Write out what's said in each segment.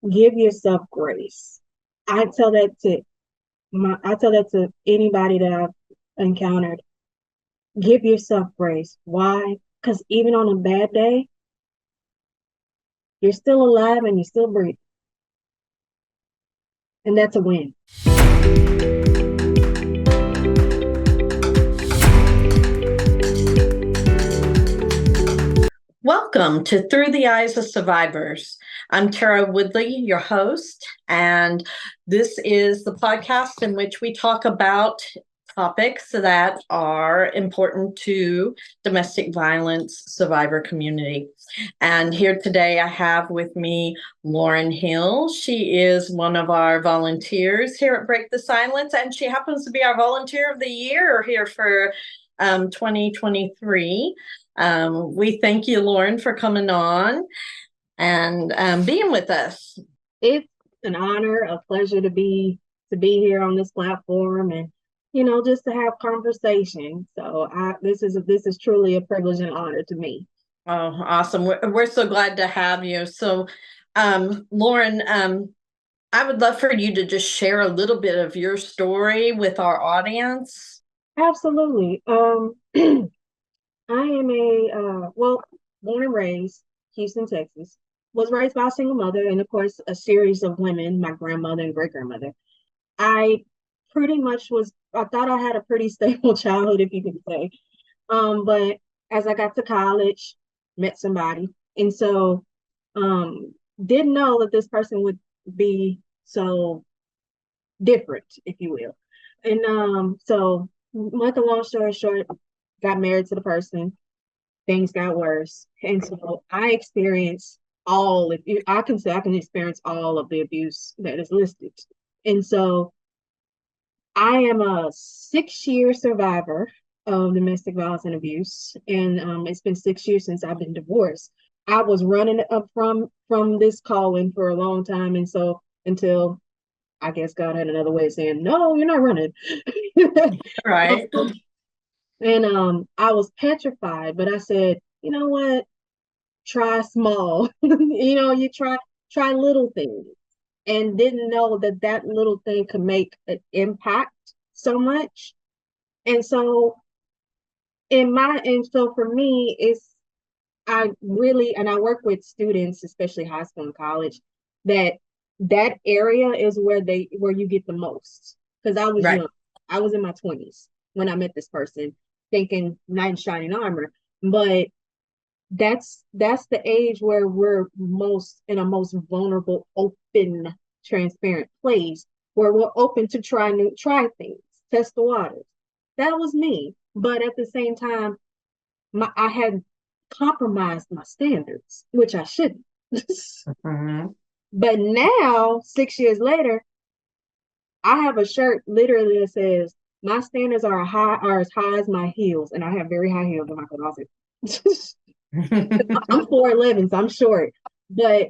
give yourself grace. I tell that to I tell that to anybody that I've encountered. Give yourself grace. Why? Because even on a bad day, you're still alive and you're still breathing. And that's a win. Welcome to Through the Eyes of Survivors. I'm Tara Woodlee, your host, and this is the podcast in which we talk about topics that are important to domestic violence survivor community. And here today I have with me Lauren Hill. She is one of our volunteers here at Break the Silence, and she happens to be our Volunteer of the Year here for 2023. We thank you, Lauren, for coming on and being with us. It's an honor, a pleasure to be here on this platform, and just to have conversation. So this is truly a privilege and honor to me. Oh, awesome! We're so glad to have you. So, Lauren, I would love for you to just share a little bit of your story with our audience. Absolutely. I am born and raised Houston, Texas. Was raised by a single mother, and of course, a series of women, my grandmother and great grandmother. I pretty much I thought I had a pretty stable childhood, if you could say. But as I got to college, met somebody, and so didn't know that this person would be so different, if you will. And so, make a long story short, got married to the person. Things got worse, and so I experienced all. If you, I can say I can experience all of the abuse that is listed, and so I am a 6-year survivor of domestic violence and abuse, and it's been 6 years since I've been divorced. I was running up from this calling for a long time, and so until I guess God had another way of saying, "No, you're not running." Right. And I was petrified, but I said, you know what? Try small. You try little things, and didn't know that that little thing could make an impact so much. And so for me, I really, and I work with students, especially high school and college, that area is where you get the most. Because I was Right. young. I was in my 20s when I met this person, thinking knight in shining armor. But that's the age where we're most in a most vulnerable, open, transparent place where we're open to try things, test the waters. That was me. But at the same time, I had compromised my standards, which I shouldn't. Mm-hmm. But now, 6 years later, I have a shirt literally that says my standards are as high as my heels, and I have very high heels in my closet. I'm 4'11", so I'm short. But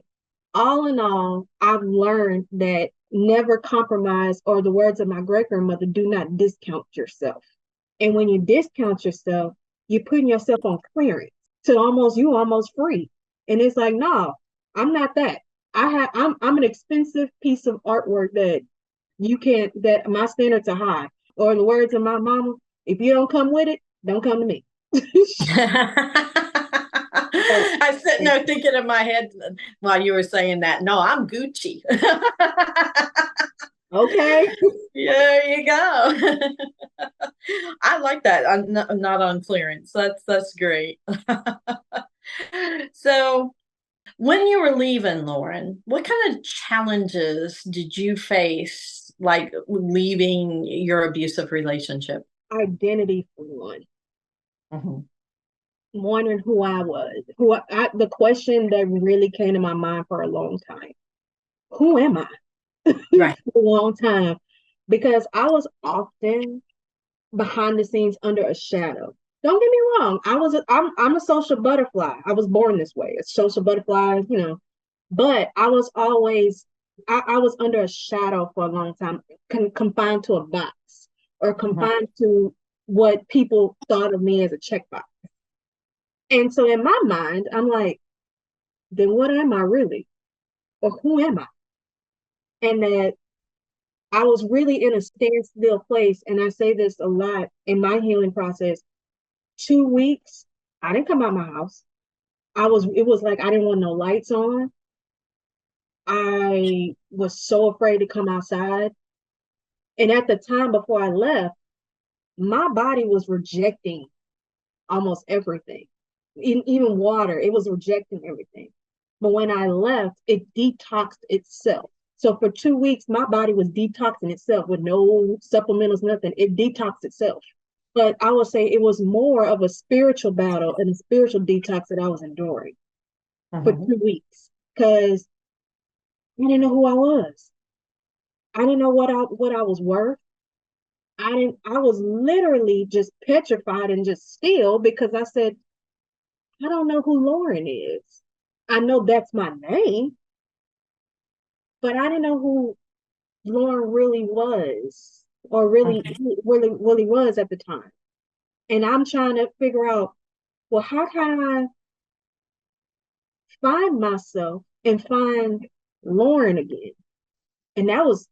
all in all, I've learned that never compromise, or the words of my great grandmother, do not discount yourself. And when you discount yourself, you're putting yourself on clearance. So you almost free. And it's like, no, I'm not that. I'm an expensive piece of artwork that that my standards are high. Or in the words of my mama, if you don't come with it, don't come to me. I was sitting there thinking in my head while you were saying that. No, I'm Gucci. Okay. There you go. I like that. I'm not on clearance. That's great. So, when you were leaving, Lauren, what kind of challenges did you face, like leaving your abusive relationship? Identity for one. Mhm. Wondering who I was. The question that really came to my mind for a long time. Who am I? Right. For a long time. Because I was often behind the scenes under a shadow. Don't get me wrong. I'm a social butterfly. I was born this way. A social butterfly, but I was under a shadow for a long time, confined to a box, or Mhm. confined to what people thought of me as a checkbox. And so in my mind, I'm like, then what am I really? Or who am I? and that I was really in a standstill place. And I say this a lot in my healing process. 2 weeks, I didn't come out my house. It was like I didn't want no lights on. I was so afraid to come outside. And at the time before I left, my body was rejecting almost everything, even water. It was rejecting everything. But when I left, it detoxed itself. So for 2 weeks, my body was detoxing itself with no supplementals, nothing. It detoxed itself. But I would say it was more of a spiritual battle and a spiritual detox that I was enduring for Mhm. 2 weeks because I didn't know who I was. I didn't know what I was worth. I was literally just petrified and just still because I said, I don't know who Lauren is. I know that's my name, but I didn't know who Lauren really was or Mhm. really was at the time. And I'm trying to figure out, well, how can I find myself and find Lauren again? And that was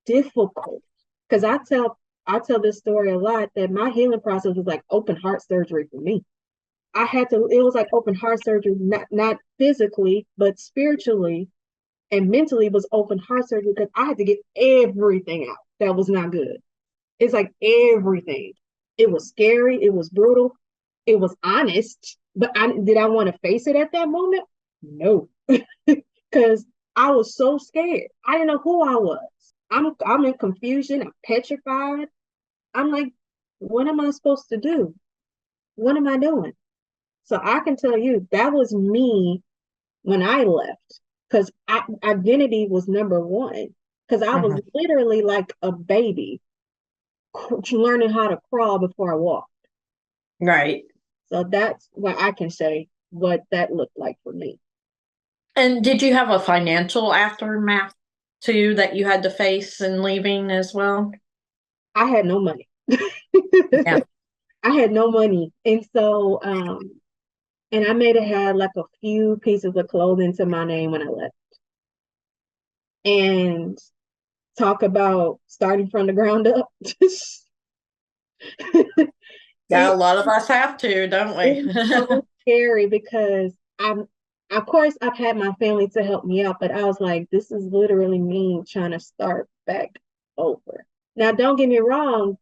difficult because I tell this story a lot that my healing process was like open heart surgery for me. It was like open heart surgery, not physically, but spiritually and mentally was open heart surgery because I had to get everything out that was not good. It's like everything. It was scary, it was brutal, it was honest, but did I want to face it at that moment? No. Because I was so scared. I didn't know who I was. I'm in confusion, I'm petrified. I'm like, what am I supposed to do? What am I doing? So I can tell you that was me when I left because identity was number one. Because I was Mhm. literally like a baby learning how to crawl before I walked. Right. So that's what I can say what that looked like for me. And did you have a financial aftermath too that you had to face in leaving as well? I had no money. Yeah. I had no money. And so, and I may have had like a few pieces of clothing to my name when I left. And talk about starting from the ground up. Yeah, it a lot of us have to, don't it we? was so scary because of course I've had my family to help me out, but I was like, this is literally me trying to start back over. Now, don't get me wrong,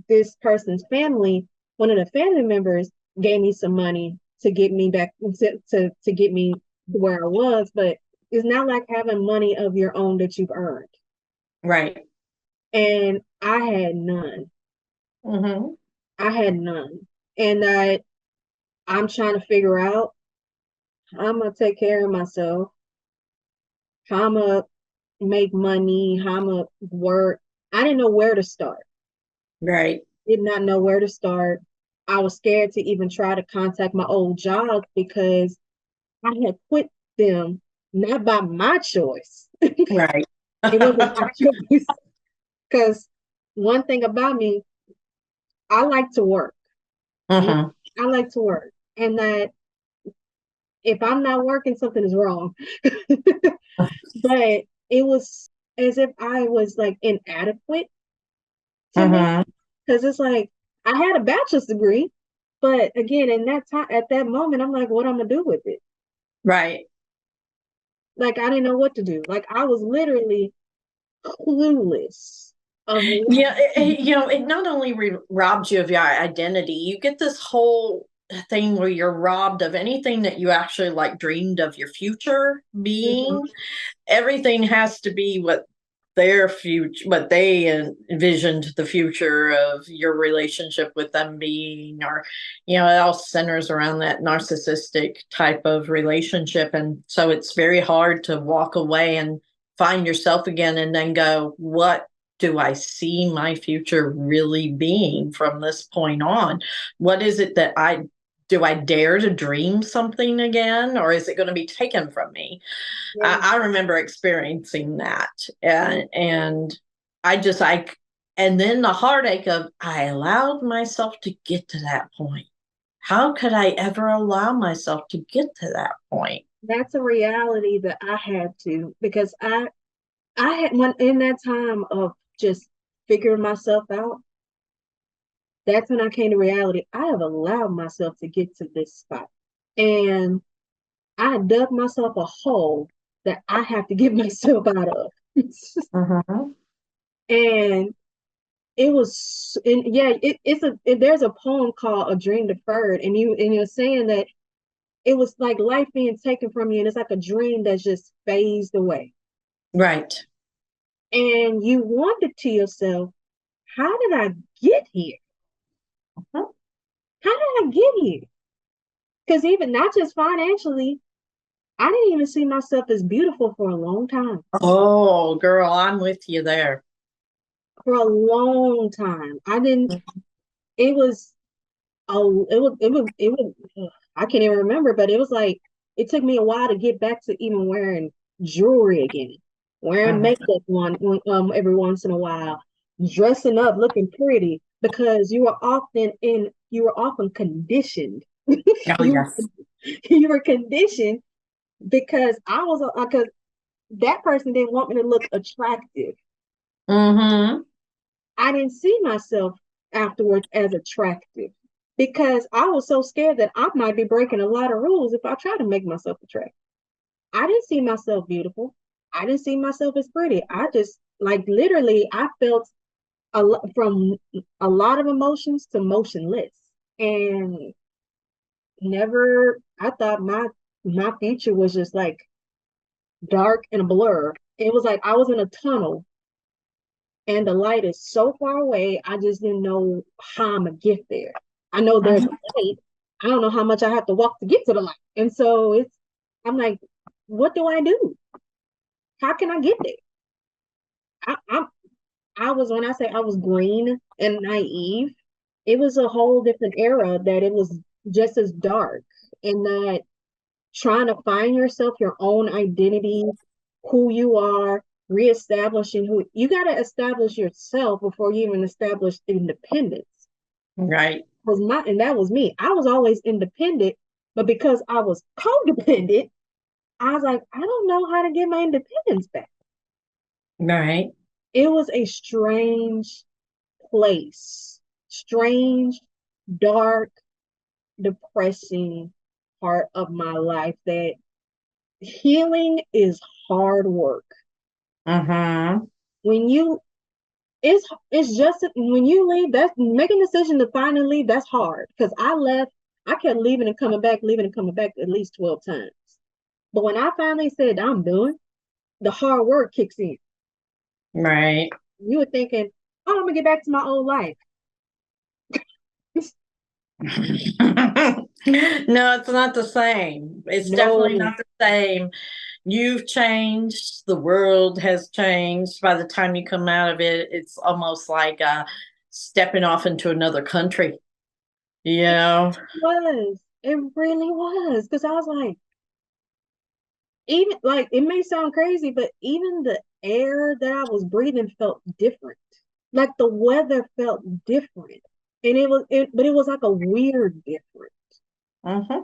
this person's family, one of the family members gave me some money to get me back to get me to where I was, but it's not like having money of your own that you've earned. Right. And I had none. Hmm. I had none. And I'm trying to figure out how I'm gonna take care of myself, how I'm gonna make money, how I'm gonna work. I didn't know where to start. Right. Did not know where to start. I was scared to even try to contact my old job because I had quit them not by my choice. Right. It wasn't my choice. Because one thing about me, I like to work. Hmm. I like to work. And that if I'm not working, something is wrong. But it was as if I was like inadequate to me Hmm. because it's like I had a bachelor's degree, but again, in that time, at that moment, I'm like, what I'm gonna do with it? Right. Like I didn't know what to do. Like I was literally clueless of what. Yeah, it not only robs you of your identity, you get this whole thing where you're robbed of anything that you actually like dreamed of your future Mhm. being. Everything has to be what their future, what they envisioned the future of your relationship with them being, or, it all centers around that narcissistic type of relationship. And so it's very hard to walk away and find yourself again and then go, what do I see my future really being from this point on? What is it that do I dare to dream something again, or is it going to be taken from me? Yeah, I remember experiencing that, and I just and then the heartache of I allowed myself to get to that point. How could I ever allow myself to get to that point? that's a reality that I had to because I had one in that time of just figuring myself out. That's when I came to reality. I have allowed myself to get to this spot. And I dug myself a hole that I have to get myself out of. Mm-hmm. And it was, and yeah, there's a poem called A Dream Deferred, and you're saying that it was like life being taken from you, and it's like a dream that's just phased away. Right. And you wonder to yourself, how did I get here? Mhm. How did I get here? Because even not just financially, I didn't even see myself as beautiful for a long time. Oh, girl, I'm with you there. For a long time. I didn't, it was, oh, I can't even remember, but it was like, it took me a while to get back to even wearing jewelry again, wearing Mhm. makeup every once in a while, dressing up, looking pretty, because you were often conditioned. Oh, you, yes. you were conditioned because because that person didn't want me to look attractive. Mm-hmm. I didn't see myself afterwards as attractive because I was so scared that I might be breaking a lot of rules if I try to make myself attractive. I didn't see myself beautiful. I didn't see myself as pretty. I just like literally I felt from a lot of emotions to motionless and never I thought my future was just like dark and a blur. It was like I was in a tunnel and the light is so far away, I just didn't know how I'm gonna get there. I know there's a Mm-hmm. light. I don't know how much I have to walk to get to the light. And so I'm like, what do I do? How can I get there? I, I, I was, when I say I was green and naive, it was a whole different era that it was just as dark and that trying to find yourself, your own identity, who you are, reestablishing who you got to establish yourself before you even establish independence. Right. Was not, and that was me. I was always independent, but because I was codependent, I was like, I don't know how to get my independence back. Right. It was a strange place, strange, dark, depressing part of my life that healing is hard work. Mm-hmm. When you it's just when you leave, that's making a decision to finally leave, that's hard. Because I left, I kept leaving and coming back at least 12 times. But when I finally said I'm done, the hard work kicks in. Right. You were thinking, oh, I'm gonna get back to my old life. No, it's not the same. It's definitely No, not the same. You've changed. The world has changed. By the time you come out of it, it's almost like stepping off into another country. You it know? was. It really was. Because I was like, even like it may sound crazy, but even the air that I was breathing felt different. Like the weather felt different. And but it was like a weird different. Mm-hmm.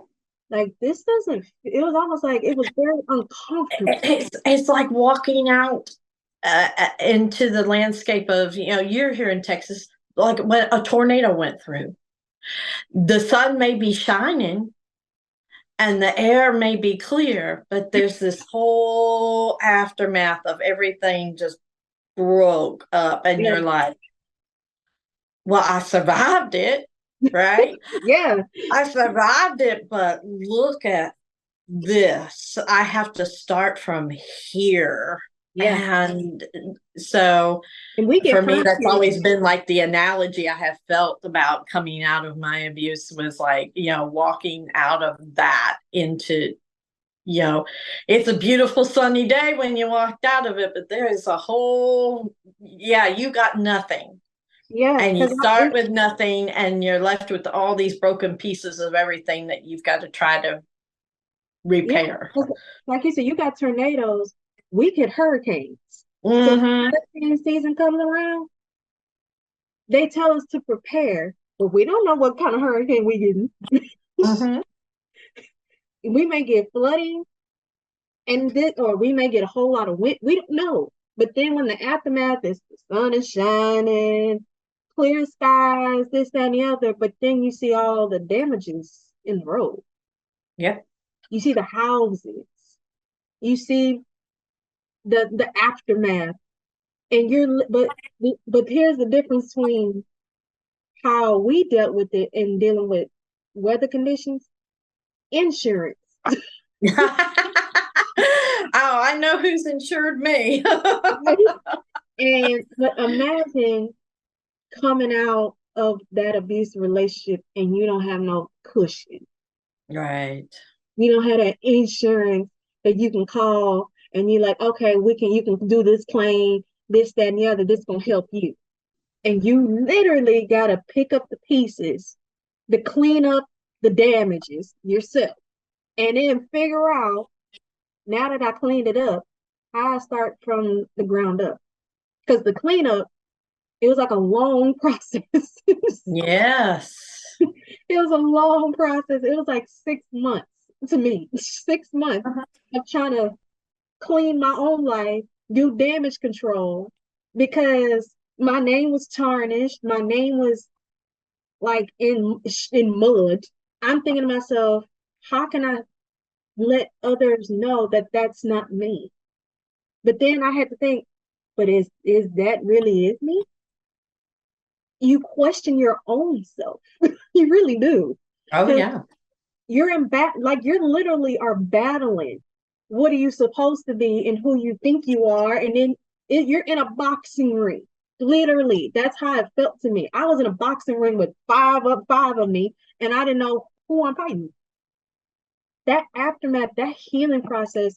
Like this doesn't, it was almost like it was very uncomfortable. It's like walking out into the landscape of, you're here in Texas, like when a tornado went through. The sun may be shining and the air may be clear, but there's this whole aftermath of everything just broke up, and Yeah, you're like, well, I survived it, right? yeah, I survived it, but look at this. I have to start from here. yeah. And so And we for get me, that's always frustrated. been like the analogy I have felt about coming out of my abuse was like, walking out of that into, you know, it's a beautiful sunny day when you walked out of it, but there is a whole, yeah, you got nothing. Yeah, And you because start with nothing and you're left with all these broken pieces of everything that you've got to try to yeah, repair. 'cause like you said, you got tornadoes, we get hurricanes. So Mm-hmm. when hurricane season comes around, they tell us to prepare, but we don't know what kind of hurricane we getting. Mm-hmm. We may get flooding and this, or we may get a whole lot of wind. We don't know. But then when the aftermath is the sun is shining, clear skies, this, that, and the other, but then you see all the damages in the road. Yep. You see the houses. You see the aftermath. And but here's the difference between how we dealt with it and dealing with weather conditions. Insurance. Oh, I know who's insured me. And but imagine coming out of that abusive relationship and you don't have no cushion. Right. You don't have that insurance that you can call and you're like, okay, you can do this claim, this, that, and the other, this gonna help you. And you literally gotta pick up the pieces to clean up the damages yourself. And then figure out, now that I cleaned it up, how I start from the ground up. Because the cleanup, it was like a long process. Yes. It was a long process. It was like 6 months to me. 6 months Uh-huh. of trying to clean my own life, do damage control because my name was tarnished. My name was like in mud. I'm thinking to myself, how can I let others know that that's not me? But then I had to think, but is that really is me? You question your own self. You really do. Oh, Because yeah. you're like you're literally are battling what are you supposed to be and who you think you are, and then you're in a boxing ring. Literally, that's how it felt to me. I was in a boxing ring with five of me, and I didn't know who I'm fighting. That aftermath, that healing process,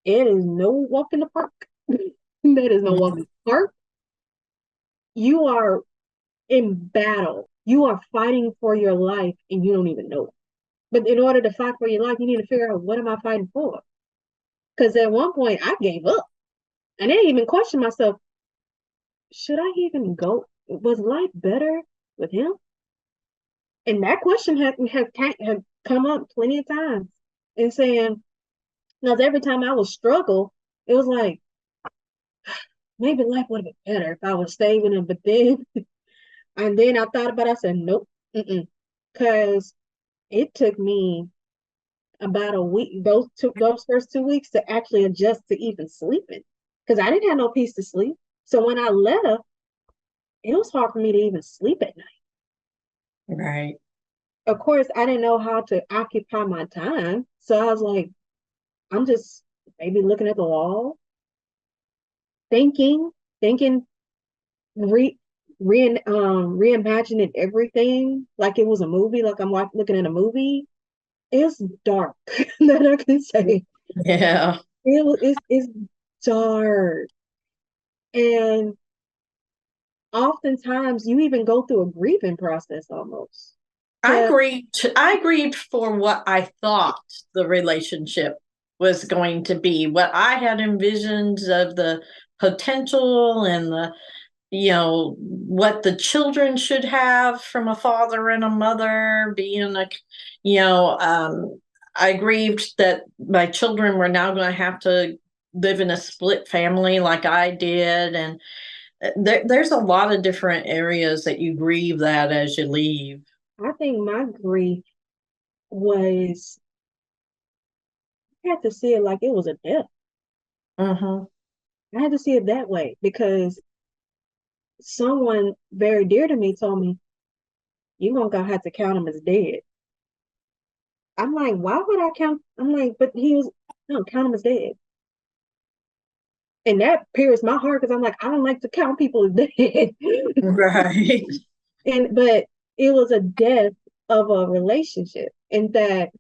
it is no walk in the park. That is no walk in the park. You are in battle. You are fighting for your life, and you don't even know it. But in order to fight for your life, you need to figure out, what am I fighting for? Because at one point I gave up and I didn't even question myself. Should I even go? Was life better with him? And that question have come up plenty of times. And saying, because every time I would struggle, it was like, maybe life would have been better if I would stay with him. But then, and then I thought about it, I said, nope, because it took me about a week, those first 2 weeks to actually adjust to even sleeping. Because I didn't have no peace to sleep. So when I left, it was hard for me to even sleep at night. Right. Of course, I didn't know how to occupy my time. So I was like, I'm just maybe looking at the wall, thinking, thinking, re reimagining everything like it was a movie, like I'm looking at a movie. It's dark that I can say. Yeah. It's dark. And oftentimes you even go through a grieving process almost. Cause I grieved for what I thought the relationship was going to be, what I had envisioned of the potential and the, what the children should have from a father and a mother, being I grieved that my children were now going to have to live in a split family like I did. And there's a lot of different areas that you grieve that as you leave. I think my grief was, I had to see it like it was a death. Mm-hmm. I had to see it that way because someone very dear to me told me, you're gonna have to count him as dead. I'm like, why would I count? I'm like, but he was, no, count him as dead. And that pierced my heart because I'm like, I don't like to count people as dead. Right. But it was a death of a relationship. And that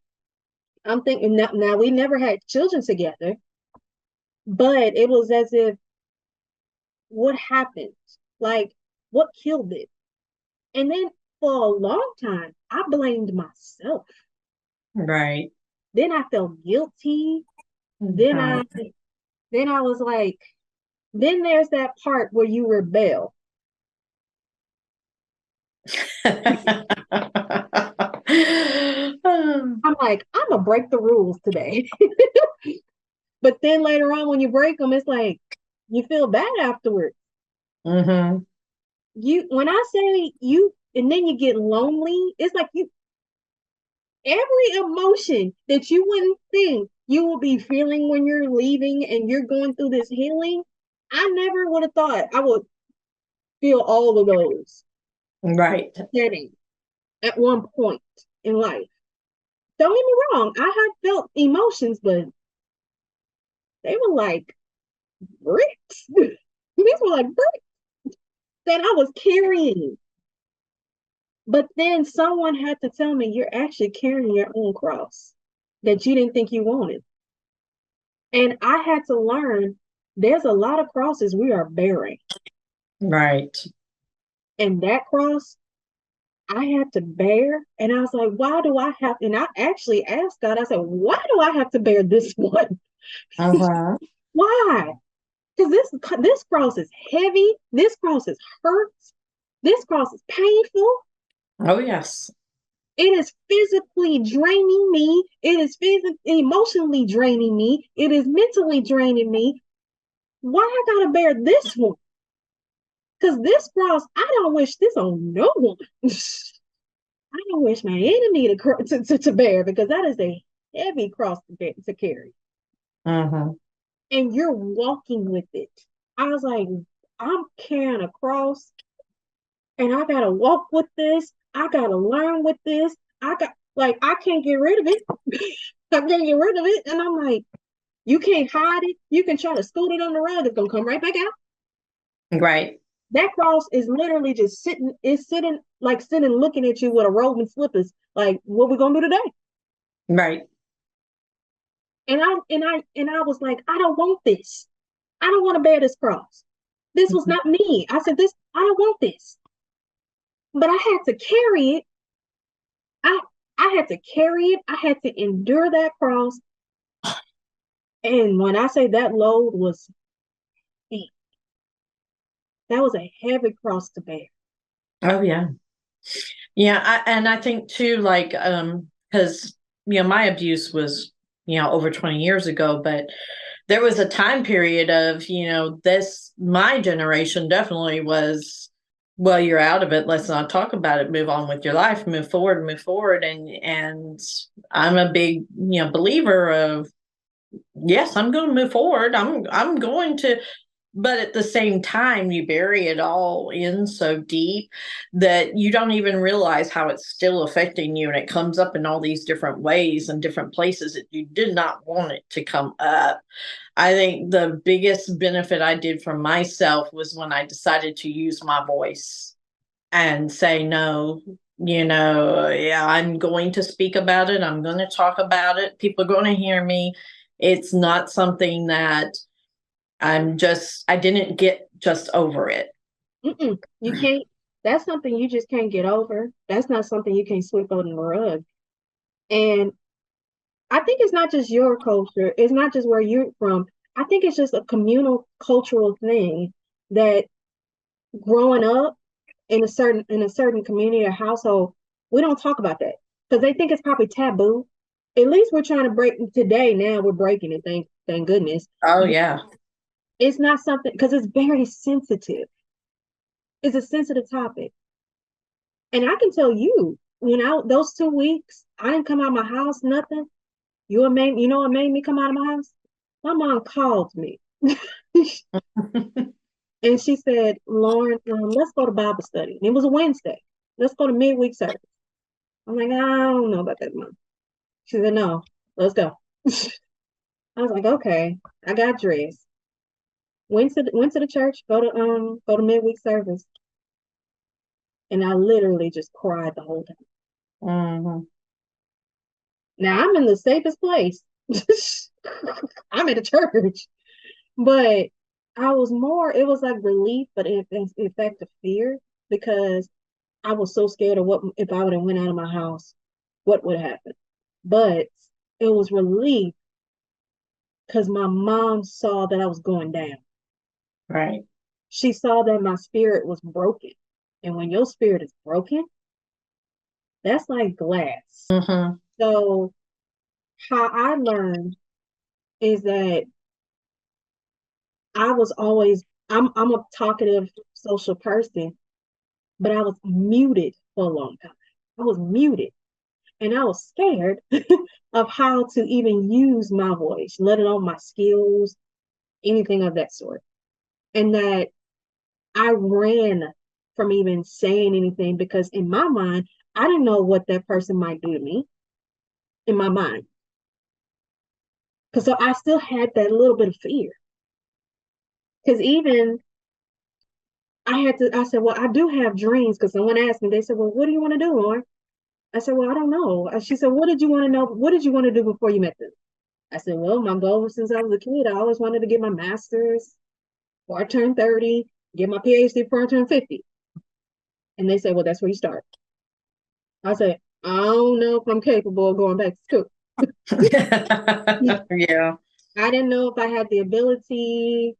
I'm thinking, now we never had children together, but it was as if, what happened? Like, what killed it? And then for a long time, I blamed myself. Right. Then I felt guilty. Then Mhm. I then I was like, then there's that part where you rebel. I'm like, I'm gonna break the rules today. But then later on, when you break them, it's like, You feel bad afterwards. Mm-hmm. When I say you, and then you get lonely, it's like every emotion that you wouldn't think you will be feeling when you're leaving and you're going through this healing. I never would have thought I would feel all of those Right. setting at one point in life. Don't get me wrong, I have felt emotions, but they were like bricks. These were like bricks that I was carrying. But then someone had to tell me you're actually carrying your own cross that you didn't think you wanted. And I had to learn there's a lot of crosses we are bearing. Right. And that cross I had to bear. And I was like, why do I have, and I actually asked God, I said, why do I have to bear this one? Uh-huh. Why? Because this cross is heavy. This cross is hurts. This cross is painful. Oh, yes. It is physically draining me. It is physically, emotionally draining me. It is mentally draining me. Why I gotta bear this one? Because this cross, I don't wish this on no one. I don't wish my enemy to bear because that is a heavy cross to carry. Mm-hmm. And you're walking with it. I was like, I'm carrying a cross and I gotta walk with this. I gotta learn with this. I can't get rid of it. I can't get rid of it. And I'm like, you can't hide it. You can try to scoot it on the rug. It's gonna come right back out. Right. That cross is literally just sitting, it's sitting looking at you with a robe and slippers. Like, what we gonna do today? Right. And I was like, I don't want this. I don't want to bear this cross. This was not me. I said, I don't want this. But I had to carry it. I I had to carry it. I had to endure that cross. And when I say that load was deep, that was a heavy cross to bear. Oh, yeah. Yeah, and I think too, like, because my abuse was, over 20 years ago, but there was a time period of, this my generation definitely was, well, you're out of it. Let's not talk about it. Move on with your life, move forward. And I'm a big, believer of yes, I'm going to move forward. I'm going to, but at the same time you bury it all in so deep that you don't even realize how it's still affecting you, and it comes up in all these different ways and different places that you did not want it to come up. I think the biggest benefit I did for myself was when I decided to use my voice and say no. Yeah, I'm going to speak about it, I'm going to talk about it, people are going to hear me. It's not something that I didn't get just over it. You can't. That's something you just can't get over. That's not something you can sweep under the rug. And I think it's not just your culture. It's not just where you're from. I think it's just a communal cultural thing that growing up in a certain community or household, we don't talk about that because they think it's probably taboo. At least we're trying to break today. Now we're breaking it. Thank goodness. Oh, yeah. It's not something because it's very sensitive. It's a sensitive topic, and I can tell you when I those 2 weeks I didn't come out of my house. Nothing. You know what made me come out of my house? My mom called me. And she said, Lauren, let's go to Bible study. And it was a Wednesday. Let's go to midweek service. I'm like, I don't know about that, Mom. She said, no, let's go. I was like, okay. I got dressed. Went to the church, go to midweek service. And I literally just cried the whole time. Mm-hmm. Now I'm in the safest place. I'm at a church. But it was like relief, but in fact, a fear because I was so scared of what if I would have went out of my house, what would happen. But it was relief because my mom saw that I was going down. Right. She saw that my spirit was broken. And when your spirit is broken, that's like glass. Mm-hmm. So how I learned is that I was always I'm a talkative social person, but I was muted for a long time. I was muted and I was scared of how to even use my voice, let alone my skills, anything of that sort. And that I ran from even saying anything because in my mind, I didn't know what that person might do to me in my mind. Because so I still had that little bit of fear. Because even I said, well, I do have dreams. Because someone asked me, they said, well, what do you want to do, Lauren? I said, well, I don't know. She said, what did you want to know? What did you want to do before you met them? I said, well, my goal since I was a kid, I always wanted to get my master's before I turned 30, get my PhD before I turned 50. And they said, well, that's where you start. I said, I don't know if I'm capable of going back to school. Yeah. I didn't know if I had the ability,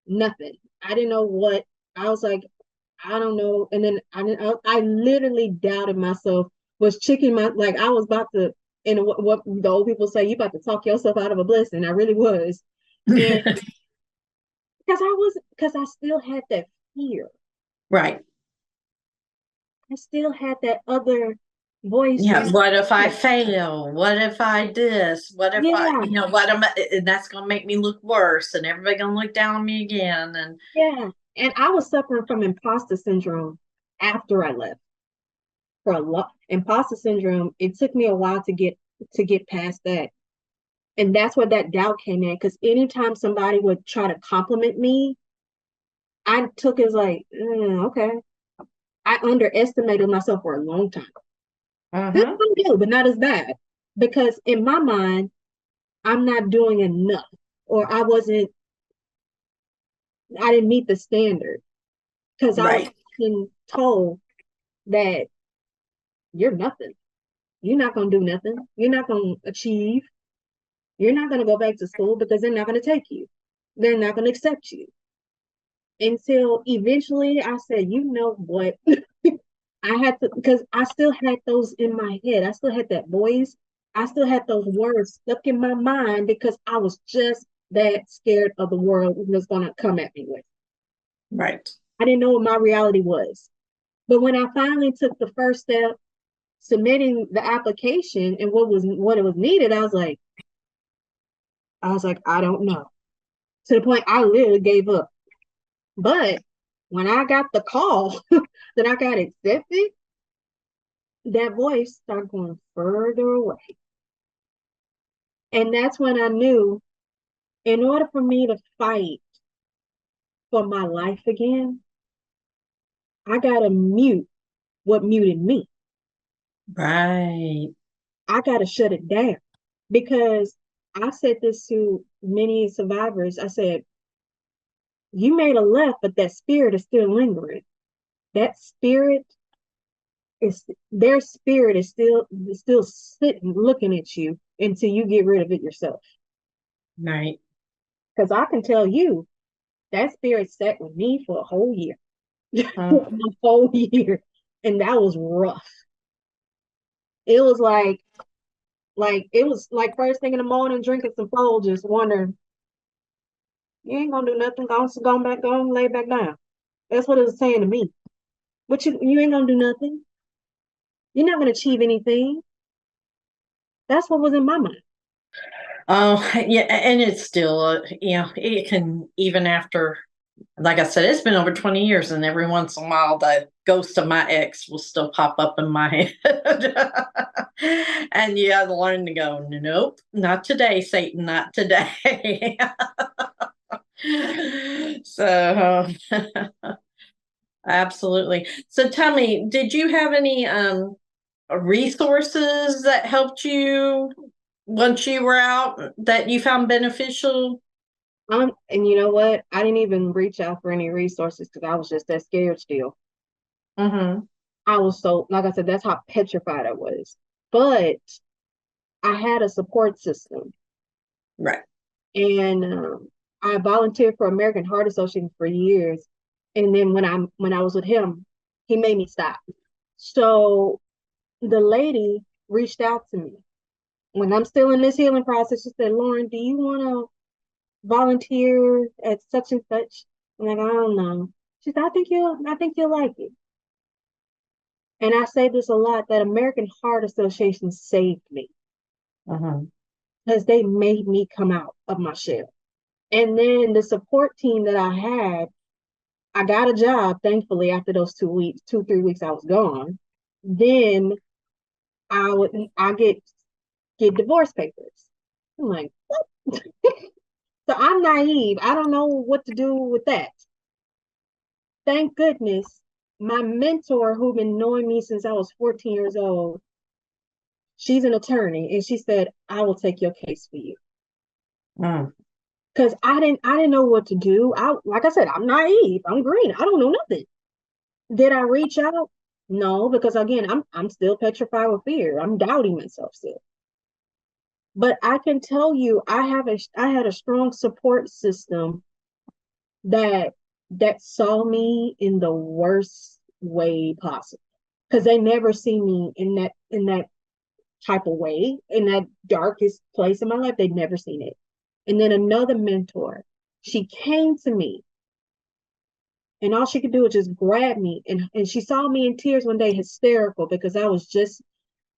nothing. I didn't know what. I was like, I don't know. And then I literally doubted myself, was checking my, like, I was about to, and what the old people say, you about to talk yourself out of a blessing. I really was. And because I still had that fear. Right. I still had that other voice Yeah. in What if my I head. fail? What if I this? What if I, Yeah, what am I, and that's going to make me look worse and everybody going to look down on me again. And yeah. And I was suffering from imposter syndrome after I left for a lot. Imposter syndrome, it took me a while to get past that. And that's where that doubt came in. Because anytime somebody would try to compliment me, I took it as like, okay. I underestimated myself for a long time. Still uh-huh. do, but not as bad. Because in my mind, I'm not doing enough. Or I didn't meet the standard. Because I was Right. being told that you're nothing. You're not going to do nothing. You're not going to achieve. You're not going to go back to school because they're not going to take you. They're not going to accept you. Until eventually I said, you know what? I had to, because I still had those in my head. I still had that voice. I still had those words stuck in my mind because I was just that scared of the world was going to come at me with. Right. I didn't know what my reality was. But when I finally took the first step, submitting the application and what it was needed, I was like, I don't know. To the point I literally gave up. But when I got the call that I got accepted, that voice started going further away. And that's when I knew in order for me to fight for my life again, I got to mute what muted me. Right. I got to shut it down because I said this to many survivors. I said, you made a left, but that spirit is still lingering. That spirit is their spirit is still sitting looking at you until you get rid of it yourself. Right. Because I can tell you that spirit sat with me for a whole year. Uh, A whole year. And that was rough. It was like it was like first thing in the morning drinking some Folgers, wondering, you ain't gonna do nothing, go back, go and lay back down. That's what it was saying to me. But you ain't gonna do nothing. You're not gonna achieve anything. That's what was in my mind. oh, yeah. And it's still, it can, even after, like I said, it's been over 20 years, and every once in a while, the ghost of my ex will still pop up in my head. And you got to learn to go, nope, not today, Satan, not today. So, absolutely. So, tell me, did you have any resources that helped you once you were out that you found beneficial? And you know what? I didn't even reach out for any resources because I was just that scared still. Mm-hmm. I was so, like I said, that's how petrified I was. But I had a support system, Right. and I volunteered for American Heart Association for years. And then when I was with him, he made me stop. So the lady reached out to me when I'm still in this healing process. She said, "Lauren, do you want to volunteer at such and such. I'm like, I don't know. She said, I think you'll like it. And I say this a lot that American Heart Association saved me Uh-huh. because they made me come out of my shell. And then the support team that I had, I got a job, thankfully, after those 2 weeks, 3 weeks I was gone. Then I get divorce papers. I'm like, what? So I'm naive. I don't know what to do with that. Thank goodness my mentor, who been knowing me since I was 14 years old, she's an attorney, and she said, I will take your case for you. Mm. Because I didn't know what to do. Like I said, I'm naive. I'm green. I don't know nothing. Did I reach out? No, because again, I'm still petrified with fear. I'm doubting myself still. But I can tell you, I had a strong support system that saw me in the worst way possible, because they never see me in that type of way, in that darkest place in my life. They'd never seen it. And then another mentor, she came to me, and all she could do was just grab me, and she saw me in tears one day, hysterical, because I was just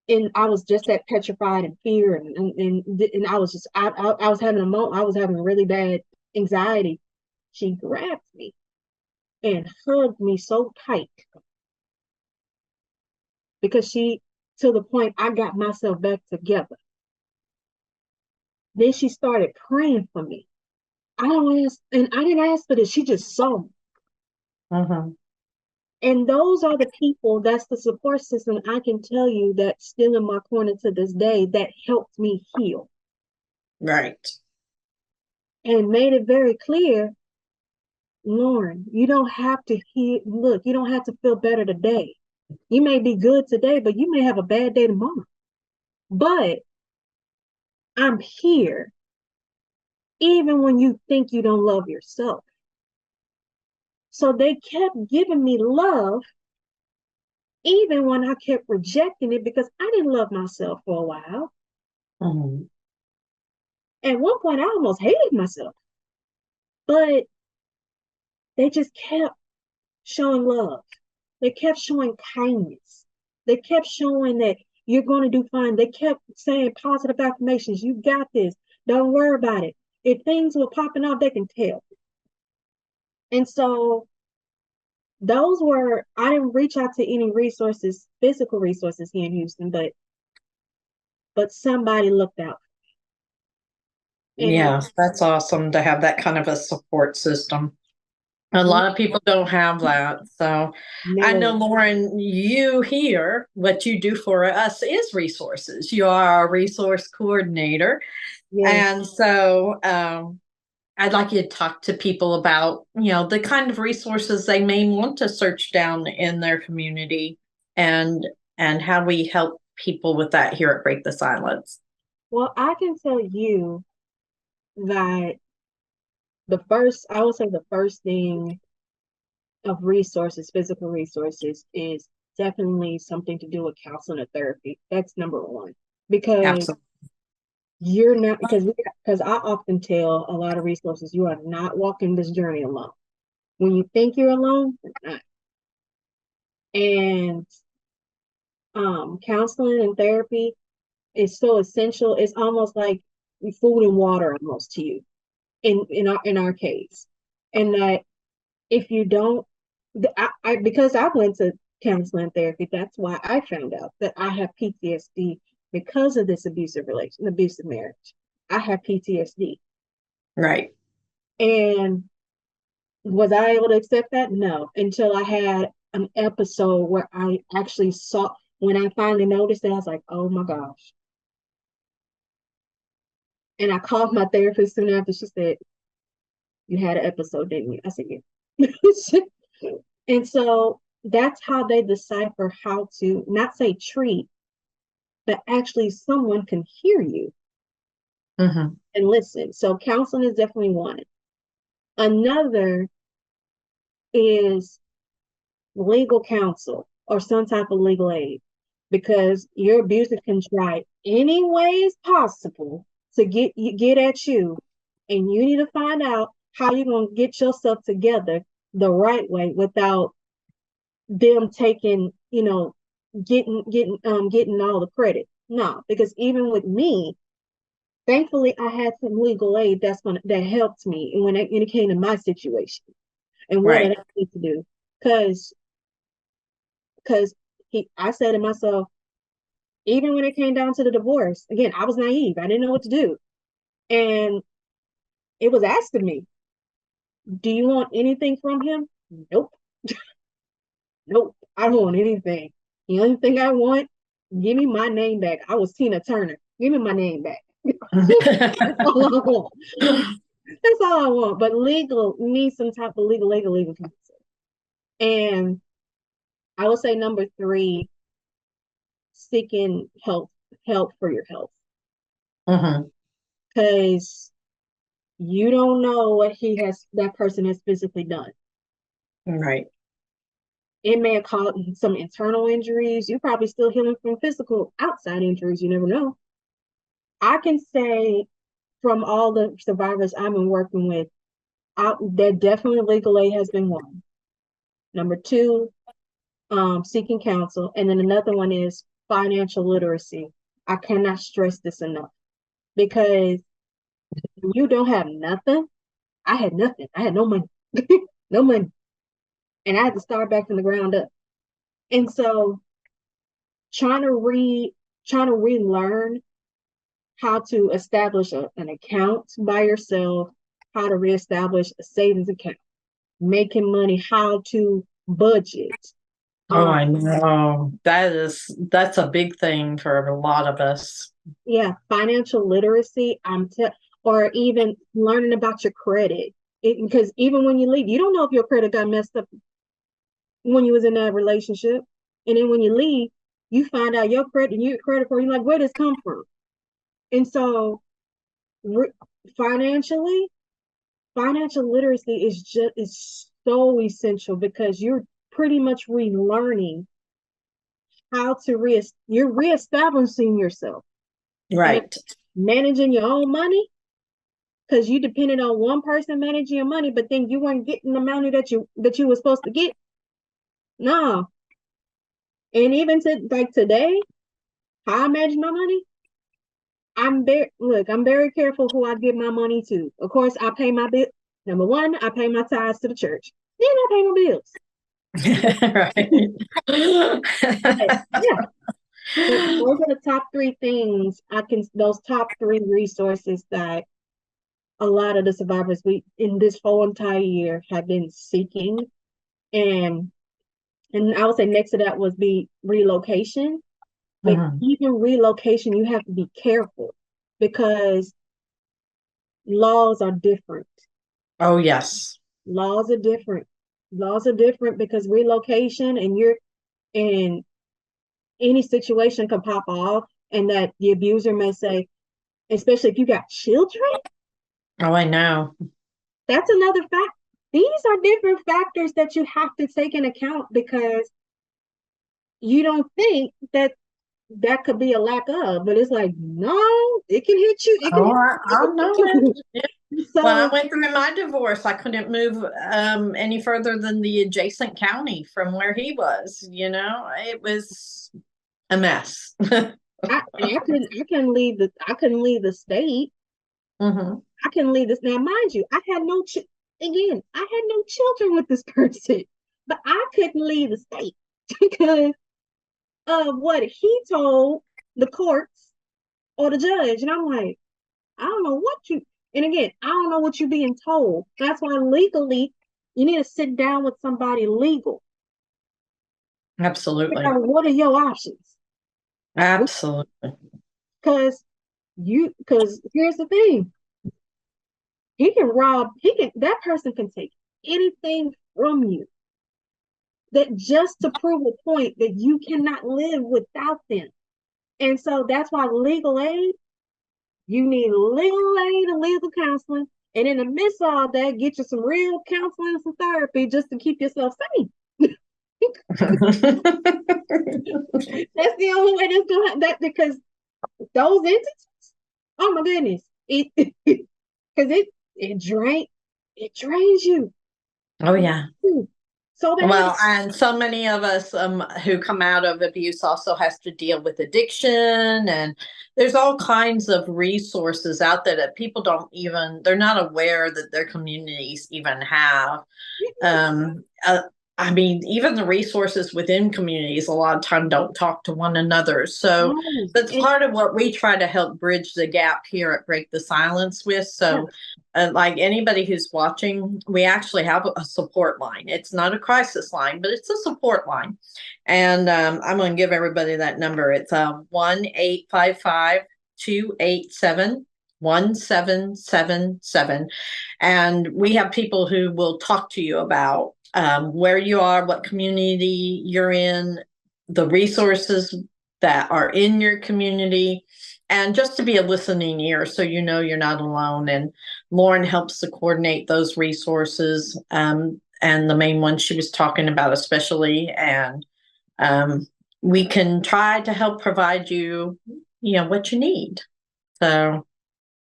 that petrified and fear, and I was just I was having a moment, I was having a really bad anxiety. She grabbed me and hugged me so tight, because she, to the point I got myself back together. Then she started praying for me. I didn't ask for this. She just saw me. Uh-huh. And those are the people, that's the support system I can tell you that's still in my corner to this day, that helped me heal Right. and made it very clear, Lauren, you don't have to look, you don't have to feel better today. You may be good today, but you may have a bad day tomorrow. But I'm here even when you think you don't love yourself. So they kept giving me love even when I kept rejecting it, because I didn't love myself for a while. Uh-huh. At one point, I almost hated myself, but they just kept showing love. They kept showing kindness. They kept showing that you're going to do fine. They kept saying positive affirmations. You got this. Don't worry about it. If things were popping off, they can tell. And so I didn't reach out to any resources, physical resources here in Houston, but somebody looked out. And Yeah, that's awesome to have that kind of a support system. A lot of people don't have that. So I know, no, Lauren, you here, what you do for us is resources. You are a resource coordinator. yes. And so I'd like you to talk to people about, the kind of resources they may want to search down in their community, and how we help people with that here at Break the Silence. Well, I can tell you that I would say the first thing of resources, physical resources, is definitely something to do with counseling or therapy. That's number one. Because Absolutely. you're not, because I often tell a lot of resources, you are not walking this journey alone. When you think you're alone, you're not. And counseling and therapy is so essential. It's almost like food and water almost to you in our case. And that if you don't, because I went to counseling therapy, that's why I found out that I have PTSD because of this abusive marriage. I have PTSD. Right. And was I able to accept that? No, until I had an episode where I actually saw, when I finally noticed it, I was like, oh my gosh. And I called my therapist soon after. She said, you had an episode, didn't you? I said, yeah. And so that's how they decipher how to not say treat, but actually someone can hear you Mm-hmm. and listen. So counseling is definitely one. Another is legal counsel or some type of legal aid, because your abuser can try any ways possible to get at you, and you need to find out how you're going to get yourself together the right way without them taking, getting all the credit. No, because even with me, thankfully I had some legal aid that helped me when it came to my situation and what did Right. I need to do. Because I said to myself, even when it came down to the divorce, again, I was naive. I didn't know what to do. And it was asked of me, do you want anything from him? Nope. Nope. I don't want anything. The only thing I want, give me my name back. I was Tina Turner. Give me my name back. That's all I want. That's all I want. But legal needs some type of legal counsel. And I would say number three, seeking help for your health. Hmm. Because you don't know what that person has physically done. Right. It may have caused some internal injuries. You're probably still healing from physical outside injuries. You never know. I can say from all the survivors I've been working with, that definitely legal aid has been one. Number two, seeking counsel. And then another one is financial literacy. I cannot stress this enough because you don't have nothing. I had nothing. I had no money. No money. And I had to start back from the ground up. And so trying to relearn how to establish an account by yourself, how to reestablish a savings account, making money, how to budget. Oh, Um, I know. That's a big thing for a lot of us. yeah, financial literacy. Or even learning about your credit. Because even when you leave, you don't know if your credit got messed up when you was in that relationship, and then when you leave, you find out your credit for you like, where does this come from? And so, re- financially, financial literacy is so essential because you're pretty much relearning how to you're reestablishing yourself and Right. managing your own money because you depended on one person managing your money, but then you weren't getting the money that you were supposed to get. No, and even to like today, how I manage my money, I'm very careful who I give my money to. Of course, I pay my bill. Number one, I pay my tithes to the church. Then I pay my bills. Right. But yeah, but those are the top three things those top three resources that a lot of the survivors we in this whole entire year have been seeking. And I would say next to that was be relocation. But Mhm. even relocation, you have to be careful because laws are different. Oh, yes. Laws are different. Laws are different because relocation and you're in any situation can pop off, and that the abuser may say, especially if you got children, Oh, I know. that's another fact. These are different factors that you have to take in account because you don't think that could be a lack of, but it's like, no, it can hit you. It can Oh, hit I know you. it. Yeah. When I So went through my divorce, I couldn't move any further than the adjacent county from where he was. It was a mess. I couldn't leave the state. Hmm. I couldn't leave this. Now, mind you, I had no children with this person, but I couldn't leave the state because of what he told the courts or the judge. And I'm like, I don't know what you, and again, I don't know what you're being told. That's why legally, you need to sit down with somebody legal. Absolutely. Figure out what are your options? Absolutely. Because here's the thing, that person can take anything from you that just to prove a point that you cannot live without them. And so that's why legal aid, you need legal aid and legal counseling. And in the midst of all that, get you some real counseling and some therapy just to keep yourself safe. That's the only way that's going to that because those entities, oh my goodness. Because it drain it drains you. Oh, yeah. So bad. Well, and so many of us who come out of abuse also has to deal with addiction, and there's all kinds of resources out there that people don't even, they're not aware that their communities even have. um, uh, I mean, even the resources within communities a lot of time don't talk to one another. So No. that's part of what we try to help bridge the gap here at Break the Silence with. Yeah. So, like anybody who's watching, we actually have a support line. It's not a crisis line, but it's a support line. And I'm going to give everybody that number. It's 1-855 287 1777. And we have people who will talk to you about where you are, what community you're in, the resources that are in your community, and just to be a listening ear so you know you're not alone. And Lauren helps to coordinate those resources, and the main one she was talking about, especially. And we can try to help provide you, what you need. So,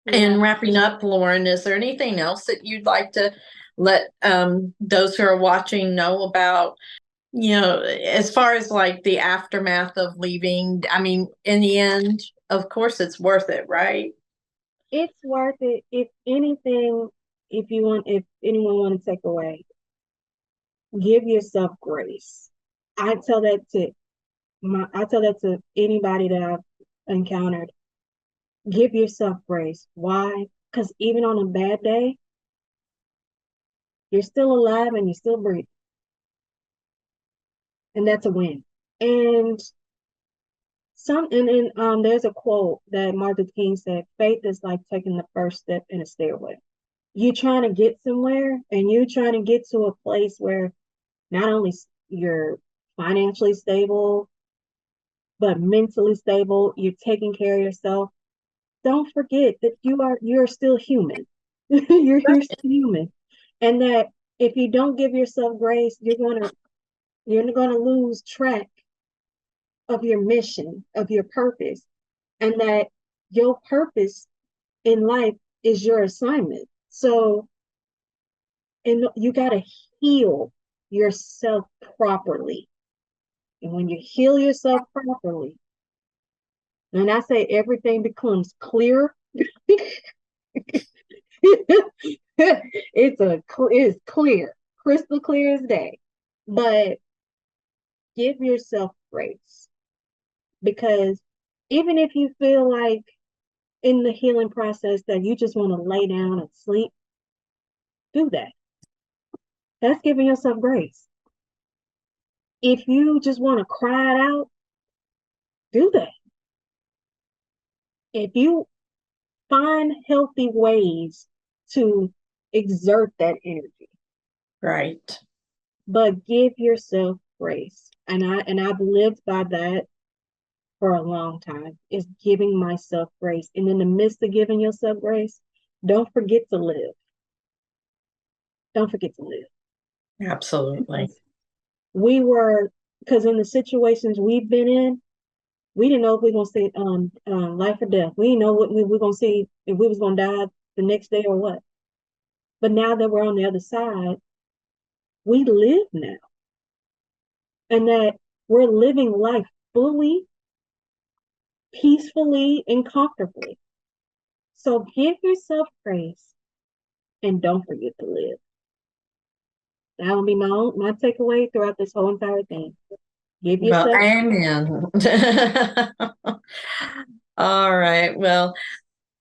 Yeah. in wrapping up, Lauren, is there anything else that you'd like to let those who are watching know about, as far as like the aftermath of leaving? I mean, in the end, of course, it's worth it, right? It's worth it. If anything, if anyone want to take away, give yourself grace. I tell that to I tell that to anybody that I've encountered. Give yourself grace. Why? Because even on a bad day, you're still alive and you're still breathing. And that's a win. And there's a quote that Martin Luther King said, faith is like taking the first step in a stairway. You're trying to get somewhere and you're trying to get to a place where not only you're financially stable, but mentally stable, you're taking care of yourself. Don't forget that you're still human. you're still human. And that if you don't give yourself grace, you're gonna lose track of your mission, of your purpose, and that your purpose in life is your assignment. So, and you gotta heal yourself properly. And when you heal yourself properly, and I say everything becomes clear, it's clear, crystal clear as day. But give yourself grace because even if you feel like in the healing process that you just want to lay down and sleep, do that. That's giving yourself grace. If you just want to cry it out, do that. If you find healthy ways to exert that energy, Right. but give yourself grace. And I've lived by that for a long time, is giving myself grace. And in the midst of giving yourself grace, don't forget to live. Don't forget to live. Absolutely. Because we were, because in the situations we've been in, we didn't know if we were going to see life or death. We didn't know what we were going to see, if we was going to die the next day or what. But now that we're on the other side, we live now. And that we're living life fully, peacefully, and comfortably. So give yourself grace and don't forget to live. That will be my takeaway throughout this whole entire thing. Give Well, yourself. amen. All right. Well,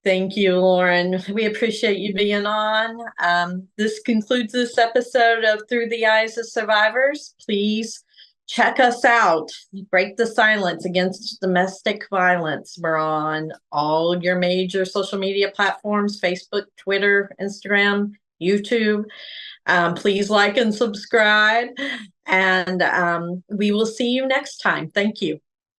thank you, Lauren. We appreciate you being on. This concludes this episode of Through the Eyes of Survivors. Please check us out. Break the Silence Against Domestic Violence. We're on all your major social media platforms: Facebook, Twitter, Instagram, YouTube. Please like and subscribe, and we will see you next time. Thank you.